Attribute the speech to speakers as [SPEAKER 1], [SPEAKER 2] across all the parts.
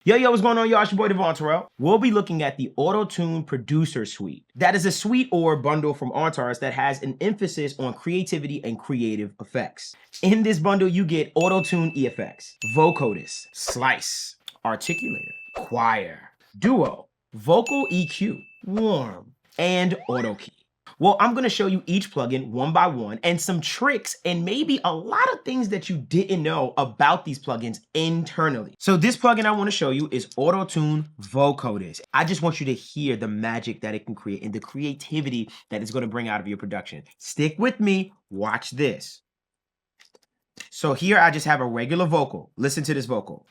[SPEAKER 1] Yo, what's going on, y'all? It's your boy Devvon Terrell. We'll be looking at the AutoTune Producer Suite. That is a suite or bundle from Articulator that has an emphasis on creativity and creative effects. In this bundle, you get AutoTune EFX, Vocodist, Slice, Articulator, Choir, Duo, Vocal EQ, Warm, and AutoKey. Well, I'm going to show you each plugin one by one and some tricks and maybe a lot of things that you didn't know about these plugins internally. So this plugin I want to show you is AutoTune Vocodist. I just want you to hear the magic that it can create and the creativity that it's going to bring out of your production. Stick with me. Watch this. So here I just have a regular vocal. Listen to this vocal.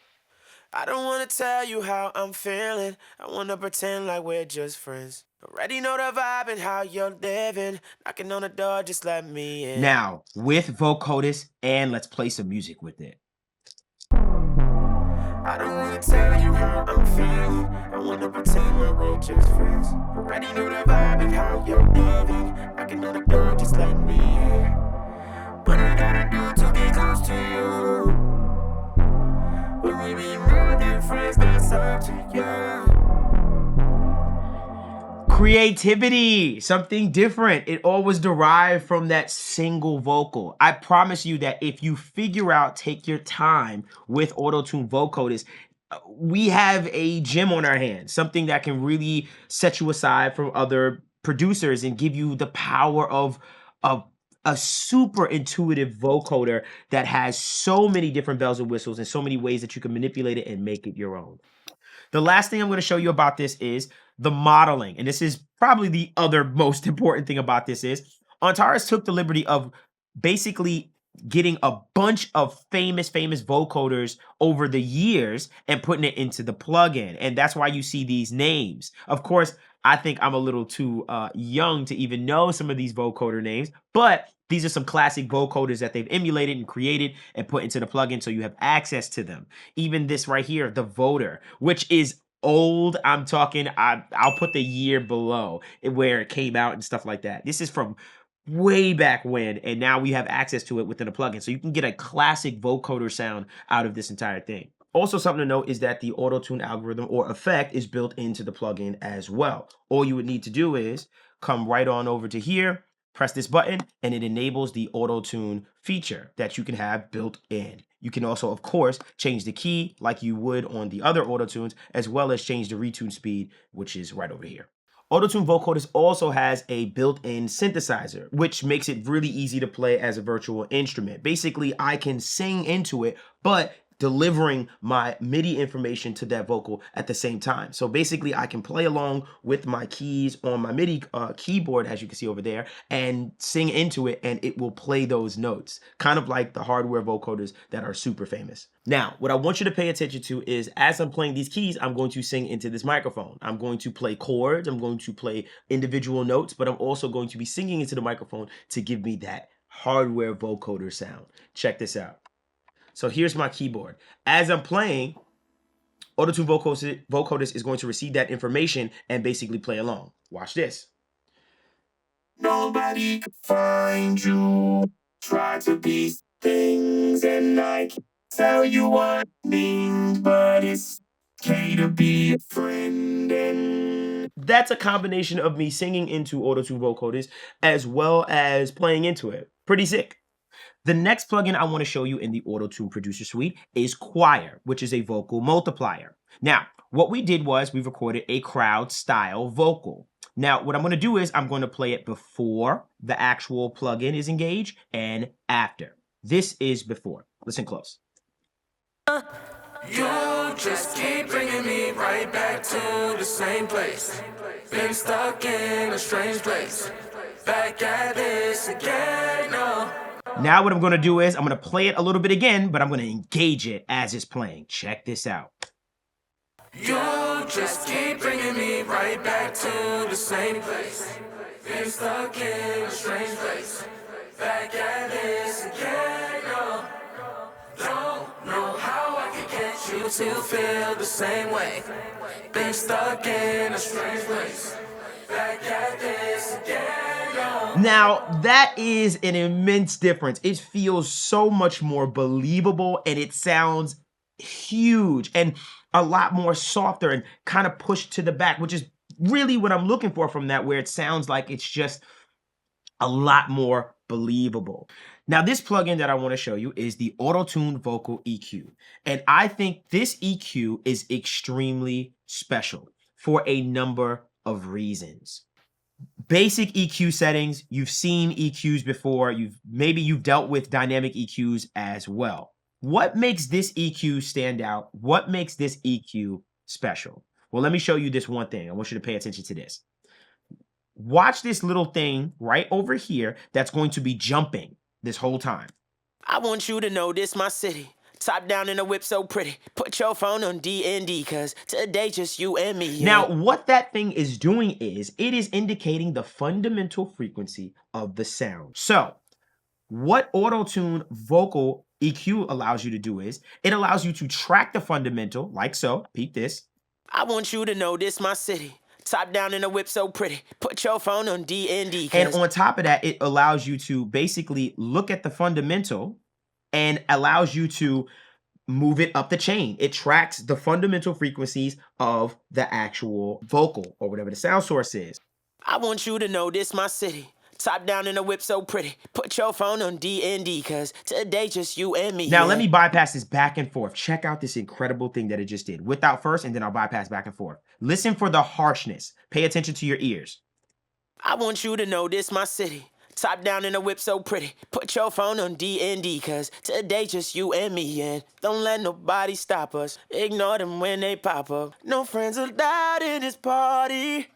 [SPEAKER 2] I don't want to tell you how I'm feeling. I want to pretend like we're just friends. Already know the vibe and how you're living. Knocking on the door, just let me in.
[SPEAKER 1] Now, with Vocodist, and let's play some music with it.
[SPEAKER 2] I don't want to tell you how I'm feeling. I want to pretend like we're just friends. Already know the vibe and how you're living. Knocking on the door, just let me in. What I gotta do to get close to you? But we be more than friends, that's up to you.
[SPEAKER 1] Creativity, something different. It all was derived from that single vocal. I promise you that if you figure out, take your time with AutoTune Vocodist, we have a gem on our hands, something that can really set you aside from other producers and give you the power of a super intuitive vocoder that has so many different bells and whistles and so many ways that you can manipulate it and make it your own. The last thing I'm going to show you about this is the modeling. And this is probably the other most important thing about this is Antares took the liberty of basically getting a bunch of famous vocoders over the years and putting it into the plugin. And that's why you see these names. Of course, I think I'm a little too young to even know some of these vocoder names, but these are some classic vocoders that they've emulated and created and put into the plugin so you have access to them. Even this right here, the voter, which is old. I'm talking, I'll put the year below where it came out and stuff like that. This is from way back when, and now we have access to it within a plugin. So you can get a classic vocoder sound out of this entire thing. Also, something to note is that the AutoTune algorithm or effect is built into the plugin as well. All you would need to do is come right on over to here, press this button, and it enables the AutoTune feature that you can have built in. You can also, of course, change the key like you would on the other AutoTunes, as well as change the retune speed, which is right over here. AutoTune Vocodist also has a built-in synthesizer, which makes it really easy to play as a virtual instrument. Basically, I can sing into it, but delivering my MIDI information to that vocal at the same time. So basically, I can play along with my keys on my MIDI keyboard, as you can see over there, and sing into it, and it will play those notes, kind of like the hardware vocoders that are super famous. Now, what I want you to pay attention to is as I'm playing these keys, I'm going to sing into this microphone. I'm going to play chords, I'm going to play individual notes, but I'm also going to be singing into the microphone to give me that hardware vocoder sound. Check this out. So here's my keyboard. As I'm playing, AutoTune Vocodist is going to receive that information and basically play along. Watch this.
[SPEAKER 2] Nobody could find you. Try to be things and I can tell you what it means, but it's okay to be a friend. And
[SPEAKER 1] that's a combination of me singing into AutoTune Vocodist as well as playing into it. Pretty sick. The next plugin I want to show you in the AutoTune Producer Suite is Choir, which is a vocal multiplier. Now, what we did was we recorded a crowd style vocal. Now, what I'm going to do is I'm going to play it before the actual plugin is engaged and after. This is before. Listen close.
[SPEAKER 2] You just keep bringing me right back to the same place. Been stuck in a strange place. Back at this again, no.
[SPEAKER 1] Now what I'm going to do is I'm going to play it a little bit again, but I'm going to engage it as it's playing. Check this out.
[SPEAKER 2] You just keep bringing me right back to the same place. Been stuck in a strange place. Back at this again, no. Don't know how I can get you to feel the same way. Been stuck in a strange place. Back at this again, no.
[SPEAKER 1] Now, that is an immense difference. It feels so much more believable and it sounds huge. And a lot more softer and kind of pushed to the back, which is really what I'm looking for from that, where it sounds like it's just a lot more believable. Now, this plugin that I want to show you is the AutoTune Vocal EQ. And I think this EQ is extremely special for a number of reasons. Basic EQ settings, you've seen EQs before, maybe you've dealt with dynamic EQs as well. What makes this EQ stand out? What makes this EQ special? Well, let me show you this one thing. I want you to pay attention to this. Watch this little thing right over here that's going to be jumping this whole time.
[SPEAKER 2] I want you to know this my city. Top down in a whip so pretty. Put your phone on DND, cause today just you and me. Yeah.
[SPEAKER 1] Now, what that thing is doing is it is indicating the fundamental frequency of the sound. So what AutoTune Vocal EQ allows you to do is it allows you to track the fundamental like so. Peep this.
[SPEAKER 2] I want you to know this my city. Top down in a whip so pretty. Put your phone on DND.
[SPEAKER 1] And on top of that, it allows you to basically look at the fundamental and allows you to move it up the chain. It tracks the fundamental frequencies of the actual vocal or whatever the sound source is.
[SPEAKER 2] I want you to know this my city. Top down in a whip so pretty. Put your phone on DND, cause today just you and me.
[SPEAKER 1] Now, let me bypass this back and forth. Check out this incredible thing that it just did. Without first, and then I'll bypass back and forth. Listen for the harshness. Pay attention to your ears.
[SPEAKER 2] I want you to know this my city. Top down in a whip so pretty. Put your phone on DND, cause today just you and me. And don't let nobody stop us. Ignore them when they pop up. No friends allowed in this party.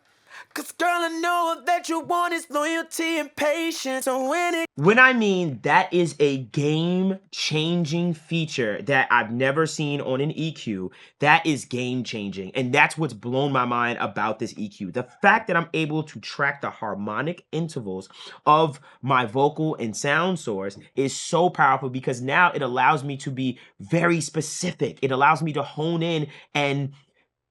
[SPEAKER 2] Cause girl, I know that you want is loyalty and patience. And
[SPEAKER 1] when I mean that is a game-changing feature that I've never seen on an EQ, that is game-changing. And that's what's blown my mind about this EQ. The fact that I'm able to track the harmonic intervals of my vocal and sound source is so powerful because now it allows me to be very specific. It allows me to hone in and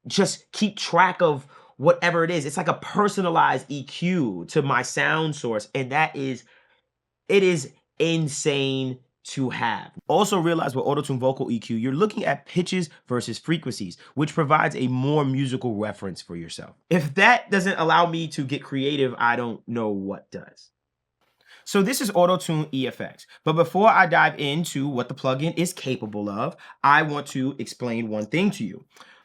[SPEAKER 1] just keep track of whatever it is. It's like a personalized EQ to my sound source, and it is insane to have. Also realize with AutoTune Vocal EQ, you're looking at pitches versus frequencies, which provides a more musical reference for yourself. If that doesn't allow me to get creative, I don't know what does. So this is AutoTune EFX. But before I dive into what the plugin is capable of, I want to explain one thing to you.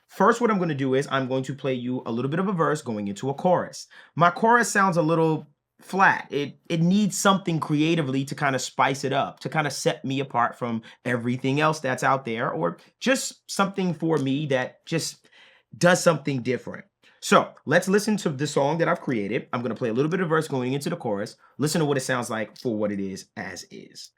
[SPEAKER 1] First, what I'm going to do is I'm going to play you a little bit of a verse going into a chorus. My chorus sounds a little flat. It needs something creatively to kind of spice it up, to kind of set me apart from everything else that's out there, or just something for me that just does something different. So let's listen to the song that I've created. I'm going to play a little bit of verse going into the chorus. Listen to what it sounds like for what it is as is.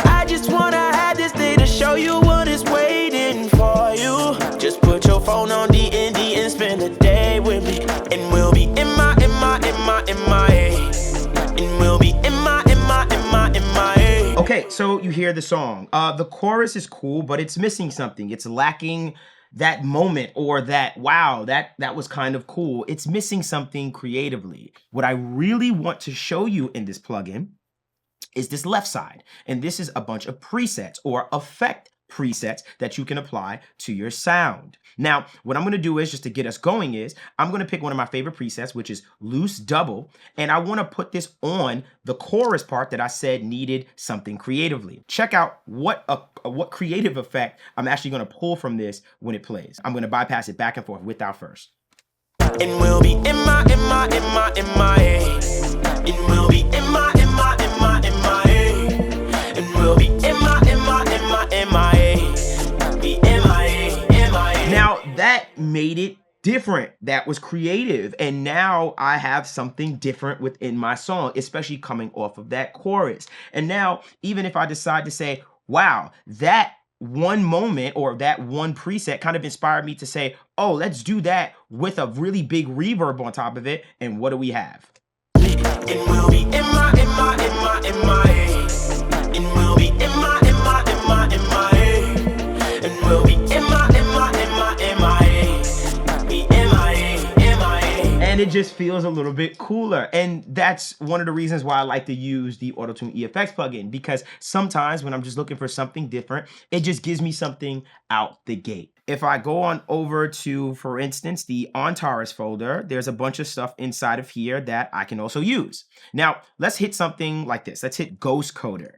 [SPEAKER 2] I just wanna have this day to show you what is waiting for you. Just put your phone on DND and spend the day with me. And we'll be in my And we'll be in my
[SPEAKER 1] Okay, so you hear the song. The chorus is cool, but it's missing something. It's lacking that moment or that, wow, that was kind of cool. It's missing something creatively. What I really want to show you in this plugin is this left side. And this is a bunch of presets or effect presets that you can apply to your sound. Now, what I'm going to do is, just to get us going, is I'm going to pick one of my favorite presets, which is loose double. And I want to put this on the chorus part that I said needed something creatively. Check out what creative effect I'm actually going to pull from this when it plays. I'm going to bypass it back and forth without first.
[SPEAKER 2] And we'll be in my And we'll be in my And we'll be in my
[SPEAKER 1] Now that made it different. That was creative. And now I have something different within my song, especially coming off of that chorus. And now, even if I decide to say, wow, that one moment or that one preset kind of inspired me to say, oh, let's do that with a really big reverb on top of it. And what do we have?
[SPEAKER 2] And we'll be in my And we'll be in my And we'll be in my
[SPEAKER 1] And and it just feels a little bit cooler. And that's one of the reasons why I like to use the AutoTune EFX plugin, because sometimes when I'm just looking for something different, it just gives me something out the gate. If I go on over to, for instance, the Antares folder, there's a bunch of stuff inside of here that I can also use. Now, let's hit something like this. Let's hit Ghost Coder.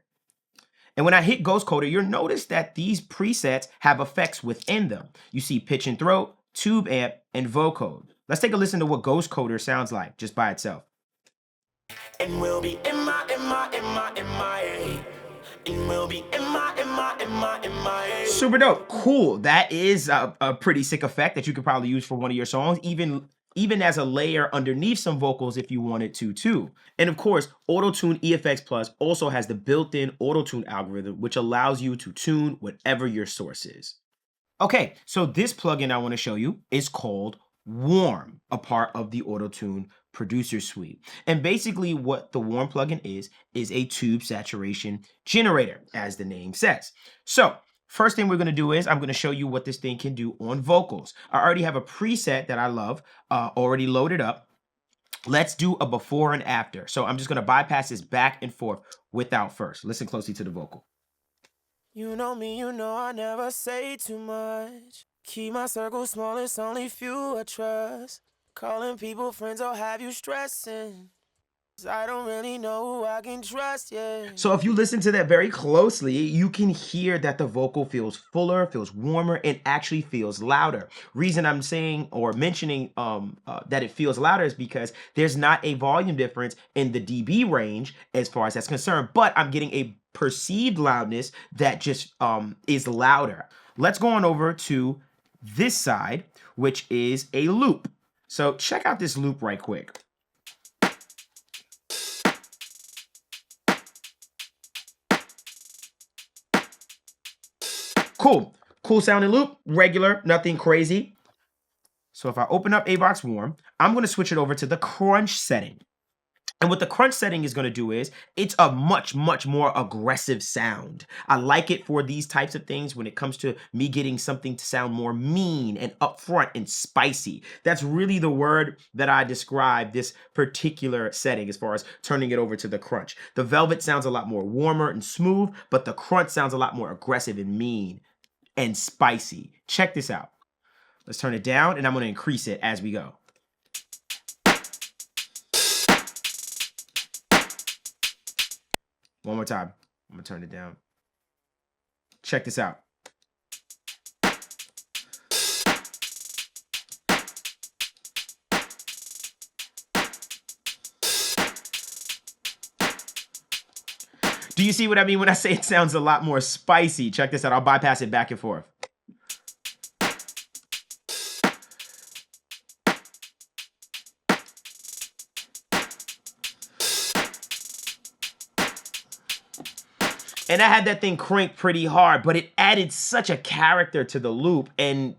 [SPEAKER 1] And when I hit Ghost Coder, you'll notice that these presets have effects within them. You see pitch and throat, tube amp, and vocode. Let's take a listen to what Ghost Coder sounds like just by itself.
[SPEAKER 2] And we'll be in my. And we'll be in my.
[SPEAKER 1] Super dope. Cool. That is a pretty sick effect that you could probably use for one of your songs, even as a layer underneath some vocals if you wanted to too. And of course, AutoTune EFX Plus also has the built-in AutoTune algorithm, which allows you to tune whatever your source is. Okay, so this plugin I want to show you is called Warm, a part of the AutoTune producer suite. And basically what the Warm plugin is a tube saturation generator, as the name says. So first thing we're going to do is I'm going to show you what this thing can do on vocals. I already have a preset that I love already loaded up. Let's do a before and after. So I'm just going to bypass this back and forth without first. Listen closely to the vocal.
[SPEAKER 2] You know me, you know I never say too much. Keep my circle small, it's only few I trust. Calling people friends or have you stressing. I don't really know who I can trust, yeah.
[SPEAKER 1] So if you listen to that very closely, you can hear that the vocal feels fuller, feels warmer, and actually feels louder. Reason I'm saying or mentioning that it feels louder is because there's not a volume difference in the dB range as far as that's concerned, but I'm getting a perceived loudness that just is louder. Let's go on over to this side, which is a loop. So check out this loop right quick. Cool sounding loop, regular, nothing crazy. So if I open up AVOX Warm, I'm going to switch it over to the crunch setting. And what the crunch setting is going to do is it's a much more aggressive sound. I like it for these types of things when it comes to me getting something to sound more mean and upfront and spicy. That's really the word that I describe this particular setting as far as turning it over to the crunch. The velvet sounds a lot more warmer and smooth, but the crunch sounds a lot more aggressive and mean and spicy. Check this out. Let's turn it down and I'm going to increase it as we go. One more time. I'm going to turn it down. Check this out. Do you see what I mean when I say it sounds a lot more spicy? Check this out. I'll bypass it back and forth. And I had that thing cranked pretty hard, but it added such a character to the loop, and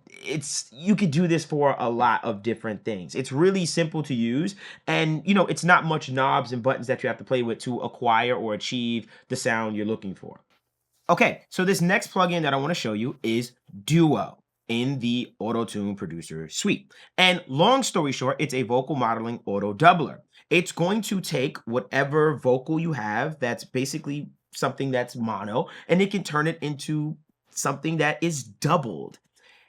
[SPEAKER 1] you could do this for a lot of different things. It's really simple to use, and you know, it's not much knobs and buttons that you have to play with to acquire or achieve the sound you're looking for. Okay, so this next plugin that I want to show you is Duo in the AutoTune producer suite. And long story short, it's a vocal modeling auto doubler. It's going to take whatever vocal you have that's basically something that's mono, and it can turn it into something that is doubled.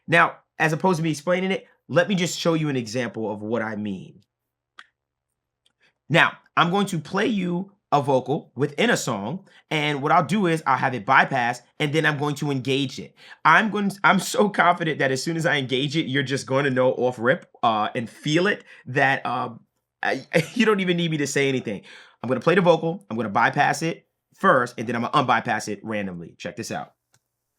[SPEAKER 1] Now, as opposed to me explaining it, let me just show you an example of what I mean. Now, I'm going to play you a vocal within a song, and what I'll do is I'll have it bypass, and then I'm going to engage it. I'm so confident that as soon as I engage it, you're just going to know off rip and feel it that you don't even need me to say anything. I'm going to play the vocal, I'm going to bypass it first, and then I'm gonna unbypass it randomly. Check this out.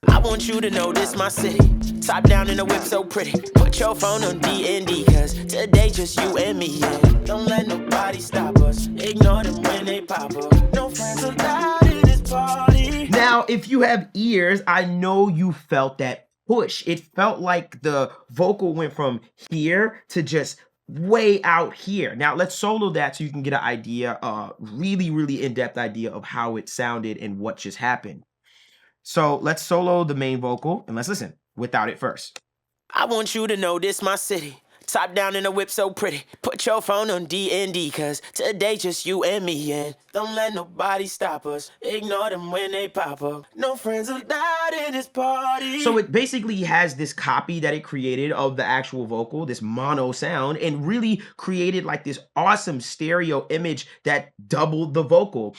[SPEAKER 2] I want you to know this my city. Top down in the whip so pretty. Put your phone on D&D, cause today just you and me. Yeah. Don't let nobody stop us. Ignore them when they pop up. No friends allowed in this party.
[SPEAKER 1] Now, if you have ears, I know you felt that push. It felt like the vocal went from here to just way out here. Now let's solo that so you can get an idea, really in-depth idea of how it sounded and what just happened. So let's solo the main vocal and let's listen without it first.
[SPEAKER 2] I want you to know this my city. Top down in a whip so pretty. Put your phone on D&D, cause today just you and me. And don't let nobody stop us. Ignore them when they pop up. No friends allowed in this party.
[SPEAKER 1] So it basically has this copy that it created of the actual vocal, this mono sound, and really created like this awesome stereo image that doubled the vocal.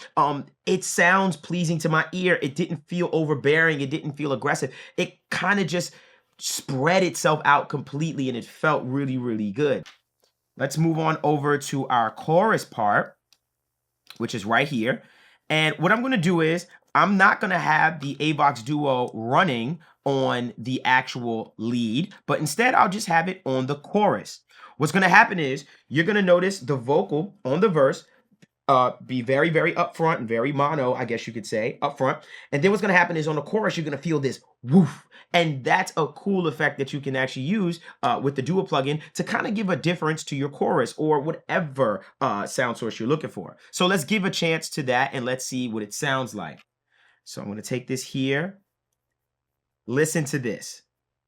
[SPEAKER 1] It sounds pleasing to my ear. It didn't feel overbearing. It didn't feel aggressive. It kind of just spread itself out completely, and it felt really, really good. Let's move on over to our chorus part, which is right here. And what I'm going to do is I'm not going to have the Avox Duo running on the actual lead, but instead I'll just have it on the chorus. What's going to happen is you're going to notice the vocal on the verse be very, very upfront and very mono, I guess you could say, upfront. And then what's going to happen is on the chorus, you're going to feel this woof. And that's a cool effect that you can actually use with the Duo plugin to kind of give a difference to your chorus or whatever sound source you're looking for. So let's give a chance to that and let's see what it sounds like. So I'm going to take this here. Listen to this.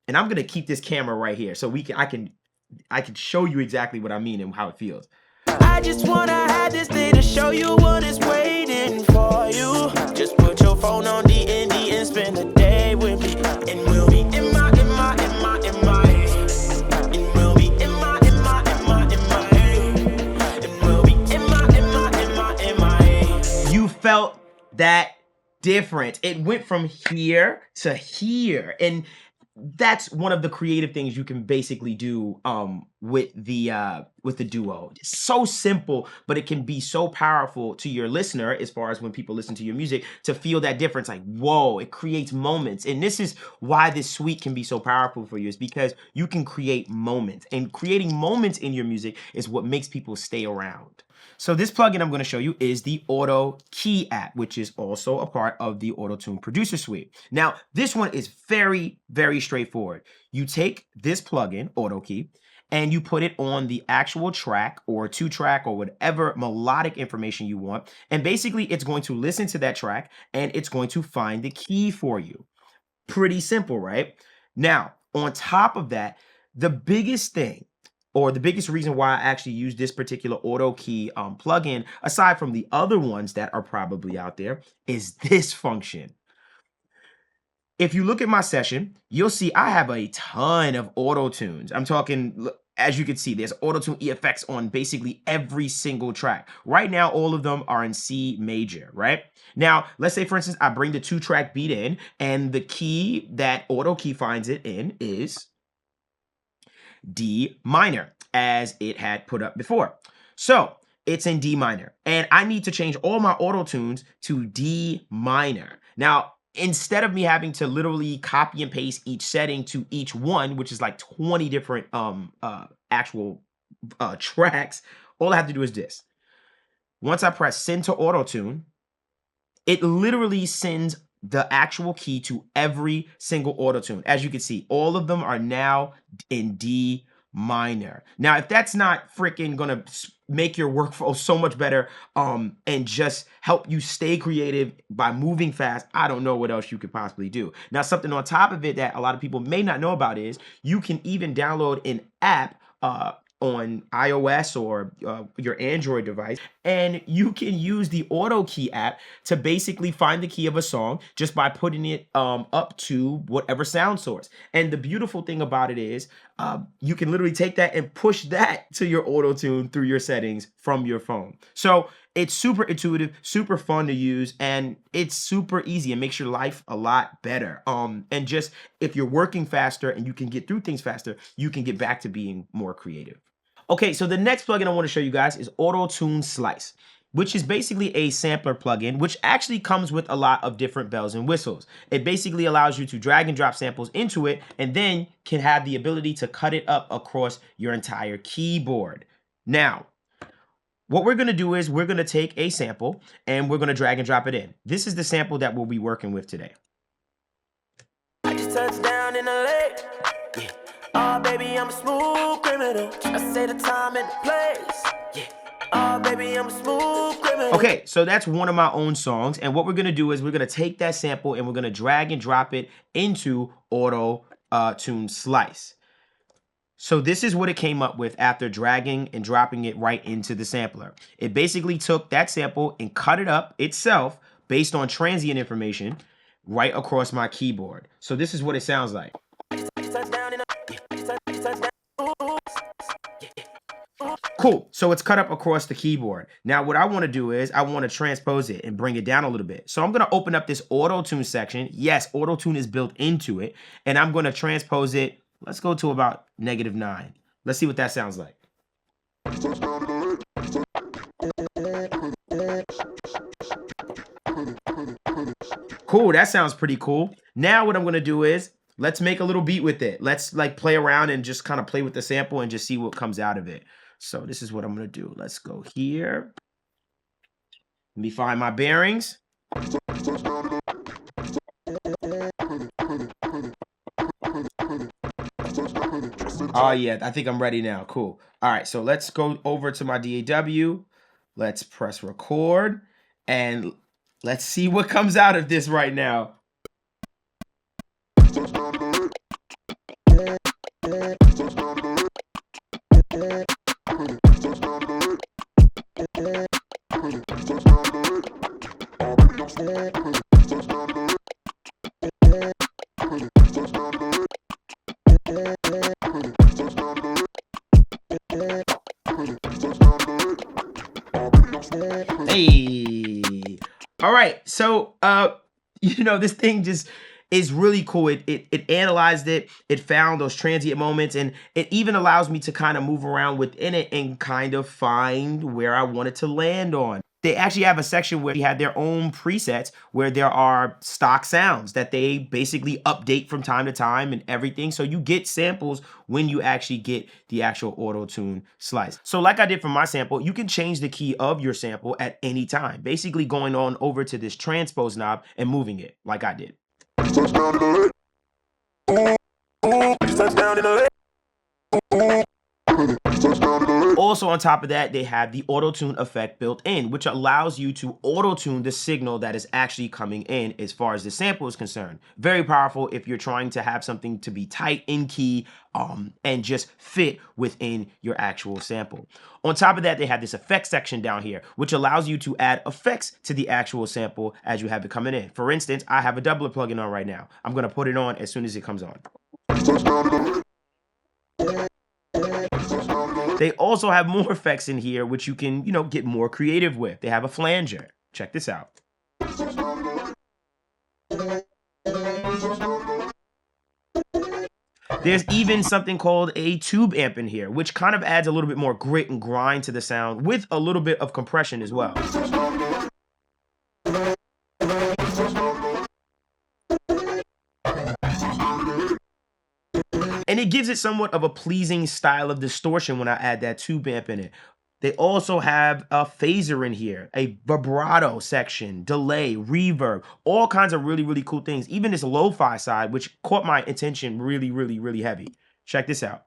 [SPEAKER 1] And I'm going to keep this camera right here so I can show you exactly what I mean and how it feels.
[SPEAKER 2] I just wanna have this day to show you what is waiting for you. Just put your phone on D&D and spend the day with me. And we'll be in my. And we'll be in my. And we'll be in my.
[SPEAKER 1] You felt that different. It went from here to here. And that's one of the creative things you can basically do with the Duo. It's so simple, but it can be so powerful to your listener as far as when people listen to your music to feel that difference. Like, whoa, it creates moments. And this is why this suite can be so powerful for you, is because you can create moments. And creating moments in your music is what makes people stay around. So this plugin I'm going to show you is the Auto Key app, which is also a part of the AutoTune Producer Suite. Now, this one is very, very straightforward. You take this plugin, Auto Key, and you put it on the actual track or 2-track or whatever melodic information you want. And basically, it's going to listen to that track and it's going to find the key for you. Pretty simple, right? Now, on top of that, the biggest thing, or the biggest reason why I actually use this particular Auto Key plugin, aside from the other ones that are probably out there, is this function. If you look at my session, you'll see I have a ton of auto tunes. I'm talking, as you can see, there's AutoTune effects on basically every single track. Right now, all of them are in C major, right? Now, let's say, for instance, I bring the 2-track beat in, and the key that Auto Key finds it in is D minor, as it had put up before. So it's in D minor, and I need to change all my auto tunes to D minor. Now, instead of me having to literally copy and paste each setting to each one, which is like 20 different actual tracks, all I have to do is this. Once I press send to AutoTune, it literally sends the actual key to every single AutoTune. As you can see, all of them are now in D minor. Now, if that's not freaking gonna make your workflow so much better and just help you stay creative by moving fast, I don't know what else you could possibly do. Now, something on top of it that a lot of people may not know about is you can even download an app on iOS or your Android device, and you can use the Auto Key app to basically find the key of a song just by putting it up to whatever sound source. And the beautiful thing about it is you can literally take that and push that to your AutoTune through your settings from your phone. So it's super intuitive, super fun to use, and it's super easy. It makes your life a lot better. And just if you're working faster and you can get through things faster, you can get back to being more creative. Okay, so the next plugin I want to show you guys is AutoTune Slice, which is basically a sampler plugin, which actually comes with a lot of different bells and whistles. It basically allows you to drag and drop samples into it and then can have the ability to cut it up across your entire keyboard. Now, what we're going to do is we're going to take a sample and we're going to drag and drop it in. This is the sample that we'll be working with today.
[SPEAKER 2] I just touched down in LA. Yeah. Oh, baby, I'm a smooth criminal. I say the time and the place. Yeah. Oh, baby, I'm a smooth criminal.
[SPEAKER 1] Okay, so that's one of my own songs. And what we're going to do is we're going to take that sample and we're going to drag and drop it into AutoTune Slice. So this is what it came up with after dragging and dropping it right into the sampler. It basically took that sample and cut it up itself based on transient information right across my keyboard. So this is what it sounds like. Cool. So it's cut up across the keyboard. Now what I want to do is I want to transpose it and bring it down a little bit. So I'm going to open up this AutoTune section. Yes, AutoTune is built into it. And I'm going to transpose it. Let's go to about -9. Let's see what that sounds like. Cool. That sounds pretty cool. Now what I'm going to do is let's make a little beat with it. Let's like play around and just kind of play with the sample and just see what comes out of it. So this is what I'm going to do. Let's go here. Let me find my bearings. Oh yeah, I think I'm ready now. Cool. All right, so let's go over to my DAW. Let's press record and let's see what comes out of this right now. Hey. All right. So, this thing just is really cool. It analyzed it. It found those transient moments, and it even allows me to kind of move around within it and kind of find where I want it to land on. They actually have a section where they have their own presets where there are stock sounds that they basically update from time to time and everything. So you get samples when you actually get the actual AutoTune slice. So like I did for my sample, you can change the key of your sample at any time, basically going on over to this transpose knob and moving it like I did. Also on top of that, they have the AutoTune effect built in, which allows you to AutoTune the signal that is actually coming in as far as the sample is concerned. Very powerful if you're trying to have something to be tight in key and just fit within your actual sample. On top of that, they have this effects section down here, which allows you to add effects to the actual sample as you have it coming in. For instance, I have a doubler plugin on right now. I'm going to put it on as soon as it comes on. They also have more effects in here, which you can, get more creative with. They have a flanger. Check this out. There's even something called a tube amp in here, which kind of adds a little bit more grit and grind to the sound with a little bit of compression as well. And it gives it somewhat of a pleasing style of distortion when I add that tube amp in it. They also have a phaser in here, a vibrato section, delay, reverb, all kinds of really, really cool things. Even this lo-fi side, which caught my attention really, really, really heavy. Check this out.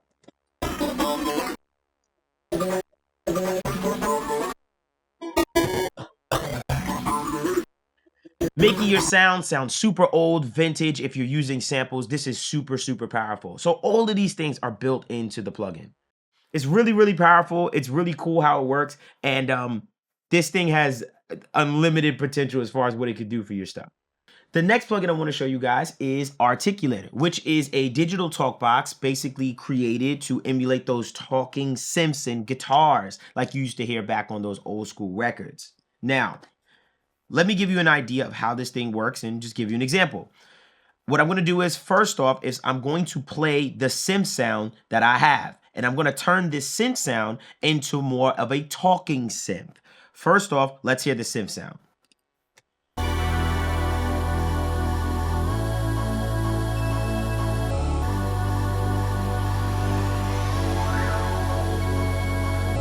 [SPEAKER 1] Making your sound super old, vintage. If you're using samples, this is super, super powerful. So all of these things are built into the plugin. It's really, really powerful. It's really cool how it works. And this thing has unlimited potential as far as what it could do for your stuff. The next plugin I want to show you guys is Articulator, which is a digital talk box basically created to emulate those talking Simpson guitars like you used to hear back on those old school records. Now, let me give you an idea of how this thing works and just give you an example. What I'm going to do is, first off, is I'm going to play the synth sound that I have. And I'm going to turn this synth sound into more of a talking synth. First off, let's hear the synth sound.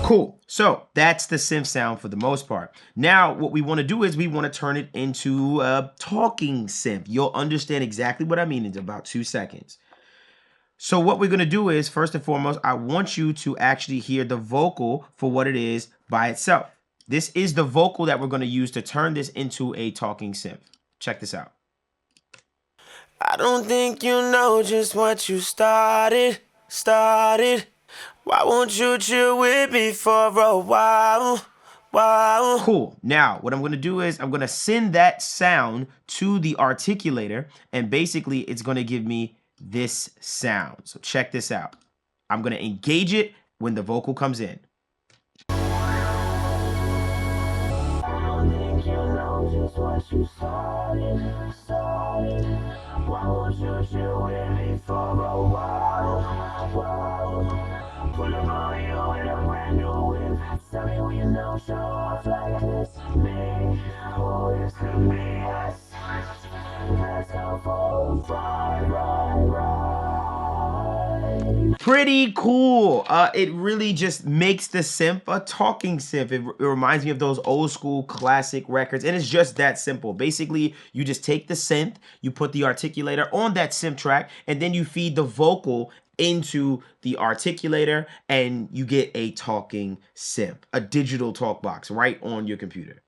[SPEAKER 1] Cool. So that's the synth sound for the most part. Now, what we want to do is we want to turn it into a talking synth. You'll understand exactly what I mean in about 2 seconds. So what we're going to do is, first and foremost, I want you to actually hear the vocal for what it is by itself. This is the vocal that we're going to use to turn this into a talking synth. Check this out.
[SPEAKER 2] I don't think you know just what you started. started. Why won't you chill with me for a while?
[SPEAKER 1] Cool. Now, what I'm going to do is I'm going to send that sound to the articulator, and basically it's going to give me this sound. So check this out. I'm going to engage it when the vocal comes in. Why won't you chill with me for a while? Pull up on you in a brand new whip. Tell me when you know, show off like this. Me, oh, this could be us. Let's go for a ride. Pretty cool. It really just makes the synth a talking synth. It reminds me of those old school classic records, and it's just that simple. Basically, you just take the synth, you put the articulator on that synth track, and then you feed the vocal into the articulator, and you get a talking synth, a digital talk box right on your computer.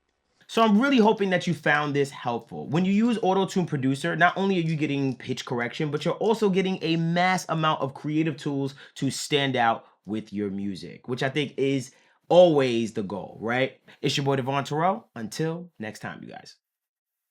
[SPEAKER 1] So I'm really hoping that you found this helpful. When you use AutoTune Producer, not only are you getting pitch correction, but you're also getting a mass amount of creative tools to stand out with your music, which I think is always the goal, right? It's your boy Devvon Terrell. Until next time, you guys.